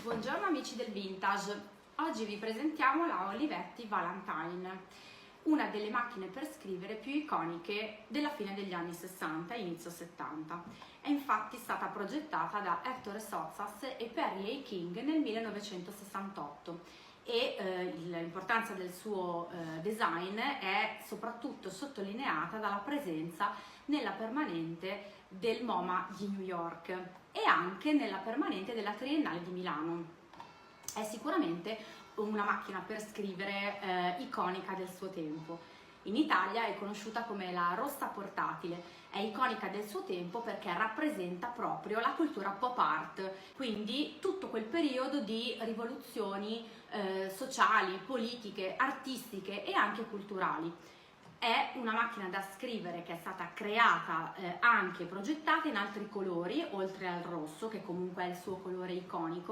Buongiorno amici del vintage, oggi vi presentiamo la Olivetti Valentine, una delle macchine per scrivere più iconiche della fine degli anni 60 e inizio 70. È infatti stata progettata da Ettore Sottsass e Perry A. King nel 1968 e l'importanza del suo design è soprattutto sottolineata dalla presenza nella permanente del MoMA di New York e anche nella permanente della Triennale di Milano. È sicuramente una macchina per scrivere iconica del suo tempo. In Italia è conosciuta come la Rosta portatile, è iconica del suo tempo perché rappresenta proprio la cultura pop art, quindi tutto quel periodo di rivoluzioni sociali, politiche, artistiche e anche culturali. È una macchina da scrivere che è stata creata anche progettata in altri colori, oltre al rosso, che comunque è il suo colore iconico,